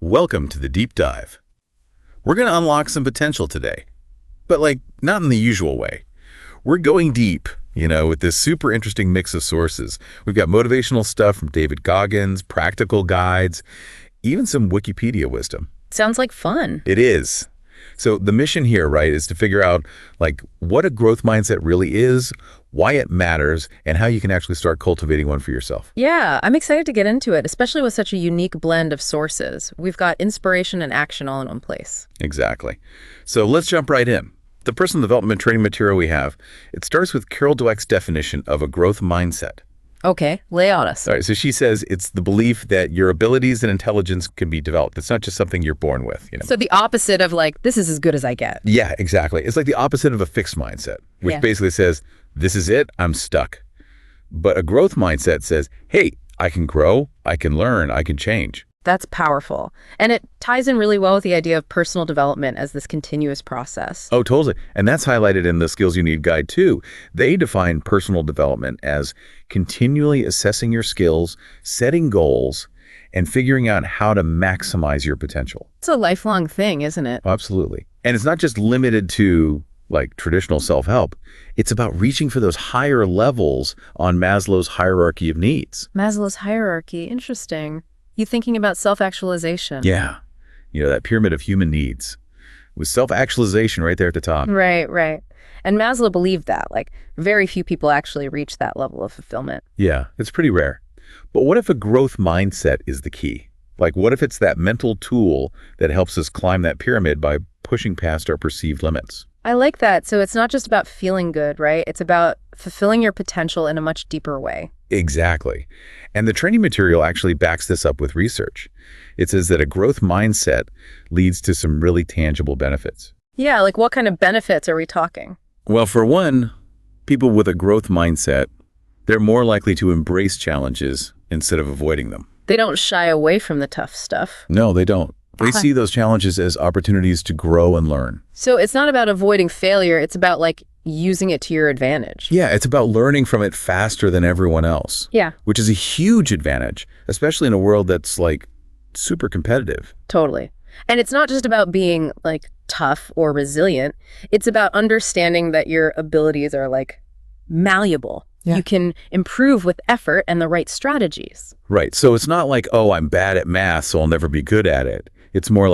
Welcome to the deep dive. We're going to unlock some potential today, but not in the usual way. We're going deep, with this super interesting mix of sources. We've got motivational stuff from David Goggins, practical guides, even some Wikipedia wisdom. Sounds like fun. It is. So the mission here, right, is to figure out what a growth mindset really is, why it matters, and how you can actually start cultivating one for yourself. Yeah, I'm excited to get into it, especially with such a unique blend of sources. We've got inspiration and action all in one place. Exactly. So let's jump right in. The personal development training material we have, it starts with Carol Dweck's definition of a growth mindset. Okay, lay on us. All right, so she says it's the belief that your abilities and intelligence can be developed. It's not just something you're born with. So the opposite of this is as good as I get. Yeah, exactly. It's like the opposite of a fixed mindset, which basically says, this is it, I'm stuck. But a growth mindset says, hey, I can grow, I can learn, I can change. That's powerful. And it ties in really well with the idea of personal development as this continuous process. Oh, totally. And that's highlighted in the Skills You Need guide too. They define personal development as continually assessing your skills, setting goals, and figuring out how to maximize your potential. It's a lifelong thing, isn't it? Oh, absolutely. And it's not just limited to traditional self-help. It's about reaching for those higher levels on Maslow's hierarchy of needs. Maslow's hierarchy, interesting. You thinking about self-actualization. Yeah. That pyramid of human needs with self-actualization right there at the top. Right. And Maslow believed that. Very few people actually reach that level of fulfillment. Yeah, it's pretty rare. But what if a growth mindset is the key? What if it's that mental tool that helps us climb that pyramid by pushing past our perceived limits? I like that. So it's not just about feeling good, right? It's about fulfilling your potential in a much deeper way. Exactly. And the training material actually backs this up with research. It says that a growth mindset leads to some really tangible benefits. Yeah, what kind of benefits are we talking? Well, for one, people with a growth mindset, they're more likely to embrace challenges instead of avoiding them. They don't shy away from the tough stuff. No, they don't. They see those challenges as opportunities to grow and learn. So it's not about avoiding failure. It's about using it to your advantage. Yeah, it's about learning from it faster than everyone else. Yeah. Which is a huge advantage, especially in a world that's super competitive. Totally. And it's not just about being tough or resilient. It's about understanding that your abilities are malleable. Yeah. You can improve with effort and the right strategies. Right. So it's not oh, I'm bad at math, so I'll never be good at it. It's more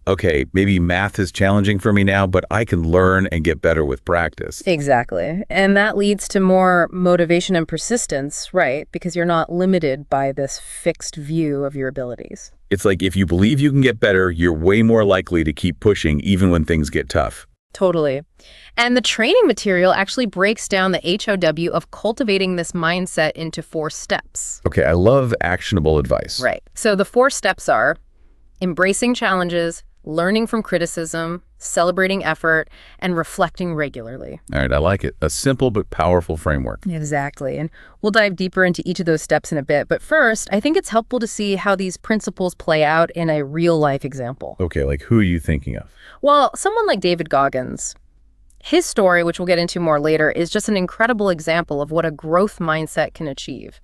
okay, maybe math is challenging for me now, but I can learn and get better with practice. Exactly. And that leads to more motivation and persistence, right? Because you're not limited by this fixed view of your abilities. It's if you believe you can get better, you're way more likely to keep pushing even when things get tough. Totally. And the training material actually breaks down the HOW of cultivating this mindset into 4 steps. Okay, I love actionable advice. Right. So the 4 steps are embracing challenges, learning from criticism, celebrating effort, and reflecting regularly. All right, I like it. A simple but powerful framework. Exactly. And we'll dive deeper into each of those steps in a bit. But first, I think it's helpful to see how these principles play out in a real-life example. Okay, who are you thinking of? Well, someone like David Goggins. His story, which we'll get into more later, is just an incredible example of what a growth mindset can achieve.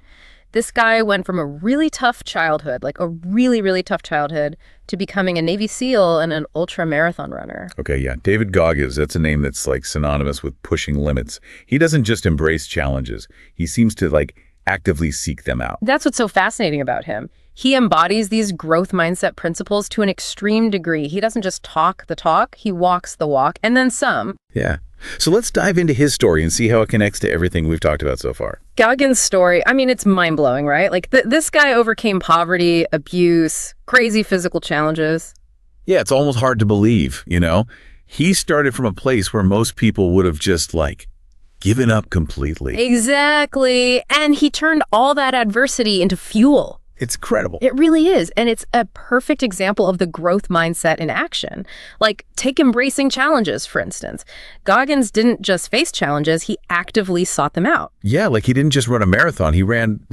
This guy went from a really tough childhood, a really, really tough childhood, to becoming a Navy SEAL and an ultra-marathon runner. Okay, yeah. David Goggins, that's a name that's synonymous with pushing limits. He doesn't just embrace challenges. He seems to actively seek them out. That's what's so fascinating about him. He embodies these growth mindset principles to an extreme degree. He doesn't just talk the talk, he walks the walk, and then some. Yeah. So let's dive into his story and see how it connects to everything we've talked about so far. Goggins' story, it's mind-blowing, right? This guy overcame poverty, abuse, crazy physical challenges. Yeah, it's almost hard to believe, He started from a place where most people would have just given up completely. Exactly. And he turned all that adversity into fuel. It's incredible. It really is. And it's a perfect example of the growth mindset in action. Take embracing challenges, for instance. Goggins didn't just face challenges, he actively sought them out. Yeah, he didn't just run a marathon. He ran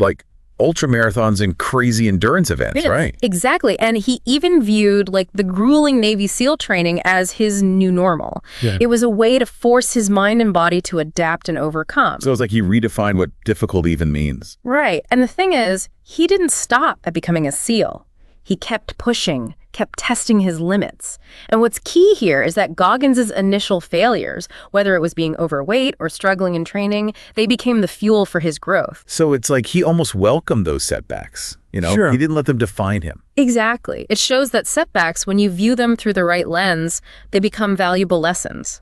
ultra marathons and crazy endurance events, right? Exactly. And he even viewed the grueling Navy SEAL training as his new normal. Yeah. It was a way to force his mind and body to adapt and overcome. So it's he redefined what difficult even means. Right. And the thing is, he didn't stop at becoming a SEAL. He kept pushing, kept testing his limits. And what's key here is that Goggins' initial failures, whether it was being overweight or struggling in training, they became the fuel for his growth. So it's like he almost welcomed those setbacks. Sure. He didn't let them define him. Exactly. It shows that setbacks, when you view them through the right lens, they become valuable lessons.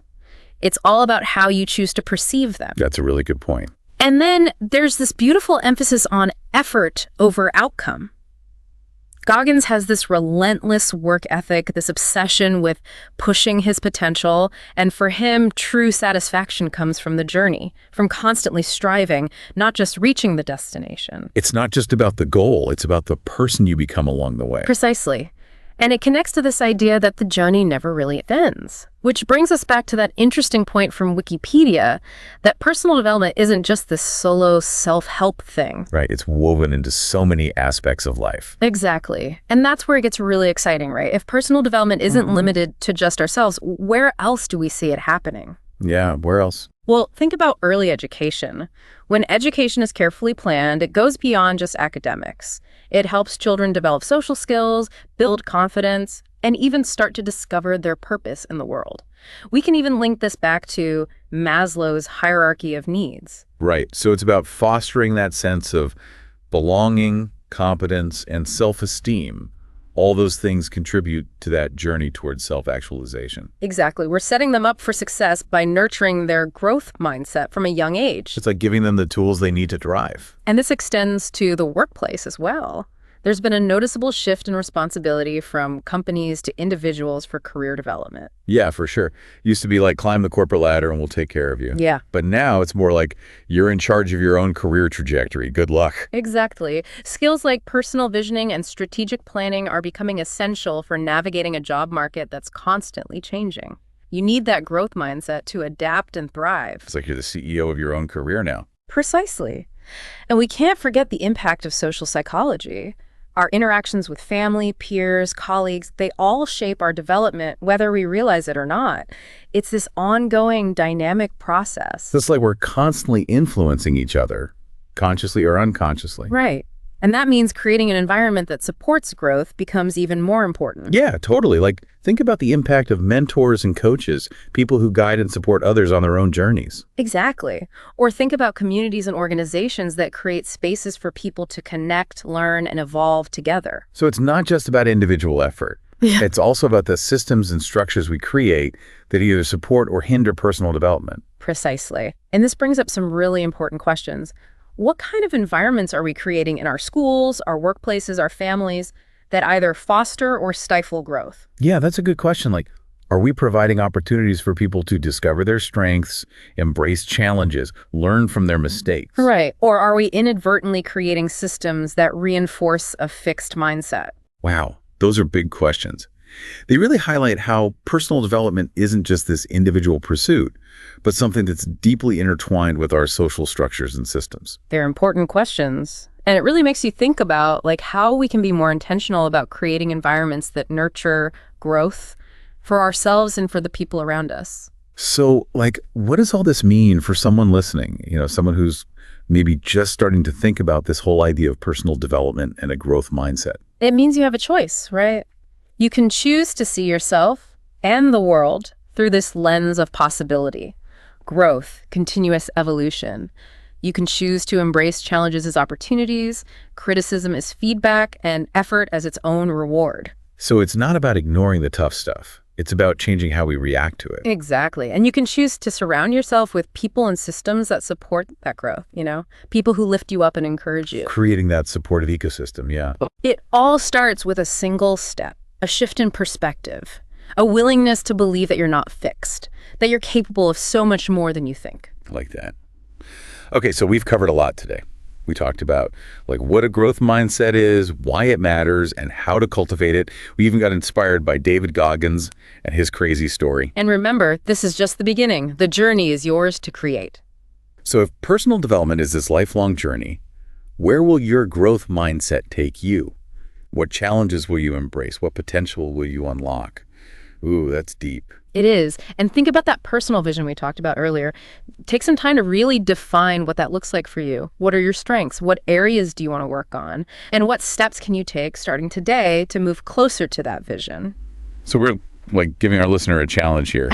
It's all about how you choose to perceive them. That's a really good point. And then there's this beautiful emphasis on effort over outcome. Goggins has this relentless work ethic, this obsession with pushing his potential, and for him, true satisfaction comes from the journey, from constantly striving, not just reaching the destination. It's not just about the goal, it's about the person you become along the way. Precisely. And it connects to this idea that the journey never really ends. Which brings us back to that interesting point from Wikipedia, that personal development isn't just this solo self-help thing. Right, it's woven into so many aspects of life. Exactly. And that's where it gets really exciting, right? If personal development isn't limited to just ourselves, where else do we see it happening? Yeah, where else? Well, think about early education. When education is carefully planned, it goes beyond just academics. It helps children develop social skills, build confidence, and even start to discover their purpose in the world. We can even link this back to Maslow's hierarchy of needs. Right, so it's about fostering that sense of belonging, competence, and self-esteem. All those things contribute to that journey towards self-actualization. Exactly. We're setting them up for success by nurturing their growth mindset from a young age. It's like giving them the tools they need to thrive. And this extends to the workplace as well. There's been a noticeable shift in responsibility from companies to individuals for career development. Yeah, for sure. Used to be like, climb the corporate ladder and we'll take care of you. Yeah. But now it's more like, you're in charge of your own career trajectory. Good luck. Exactly. Skills like personal visioning and strategic planning are becoming essential for navigating a job market that's constantly changing. You need that growth mindset to adapt and thrive. It's like you're the CEO of your own career now. Precisely. And we can't forget the impact of social psychology. Our interactions with family, peers, colleagues, they all shape our development, whether we realize it or not. It's this ongoing dynamic process. So it's like we're constantly influencing each other, consciously or unconsciously. Right. And that means creating an environment that supports growth becomes even more important. Yeah, totally. Like, think about the impact of mentors and coaches, people who guide and support others on their own journeys. Exactly. Or think about communities and organizations that create spaces for people to connect, learn, and evolve together. So it's not just about individual effort. Yeah. It's also about the systems and structures we create that either support or hinder personal development. Precisely. And this brings up some really important questions. What kind of environments are we creating in our schools, our workplaces, our families that either foster or stifle growth? Yeah, that's a good question. Like, are we providing opportunities for people to discover their strengths, embrace challenges, learn from their mistakes? Right. Or are we inadvertently creating systems that reinforce a fixed mindset? Wow, those are big questions. They really highlight how personal development isn't just this individual pursuit, but something that's deeply intertwined with our social structures and systems. They're important questions. And it really makes you think about how we can be more intentional about creating environments that nurture growth for ourselves and for the people around us. So, what does all this mean for someone listening? Someone who's maybe just starting to think about this whole idea of personal development and a growth mindset. It means you have a choice, right? You can choose to see yourself and the world through this lens of possibility, growth, continuous evolution. You can choose to embrace challenges as opportunities, criticism as feedback, and effort as its own reward. So it's not about ignoring the tough stuff. It's about changing how we react to it. Exactly. And you can choose to surround yourself with people and systems that support that growth, people who lift you up and encourage you. Creating that supportive ecosystem, yeah. It all starts with a single step, a shift in perspective, a willingness to believe that you're not fixed, that you're capable of so much more than you think. Like that. Okay, so we've covered a lot today. We talked about what a growth mindset is, why it matters, and how to cultivate it. We even got inspired by David Goggins and his crazy story. And remember, this is just the beginning. The journey is yours to create. So if personal development is this lifelong journey, where will your growth mindset take you? What challenges will you embrace? What potential will you unlock? Ooh, that's deep. It is. And think about that personal vision we talked about earlier. Take some time to really define what that looks like for you. What are your strengths? What areas do you want to work on? And what steps can you take starting today to move closer to that vision? So we're like giving our listener a challenge here,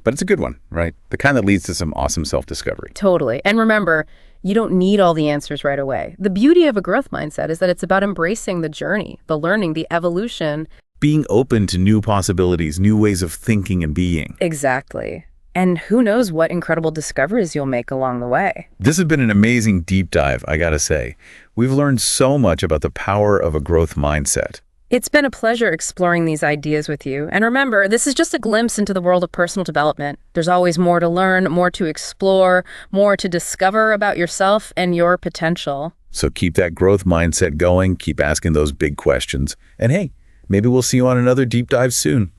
but it's a good one, right? The kind that leads to some awesome self-discovery. Totally. And remember, you don't need all the answers right away. The beauty of a growth mindset is that it's about embracing the journey, the learning, the evolution. Being open to new possibilities, new ways of thinking and being. Exactly. And who knows what incredible discoveries you'll make along the way. This has been an amazing deep dive, I gotta say. We've learned so much about the power of a growth mindset. It's been a pleasure exploring these ideas with you. And remember, this is just a glimpse into the world of personal development. There's always more to learn, more to explore, more to discover about yourself and your potential. So keep that growth mindset going, keep asking those big questions, and hey, maybe we'll see you on another deep dive soon.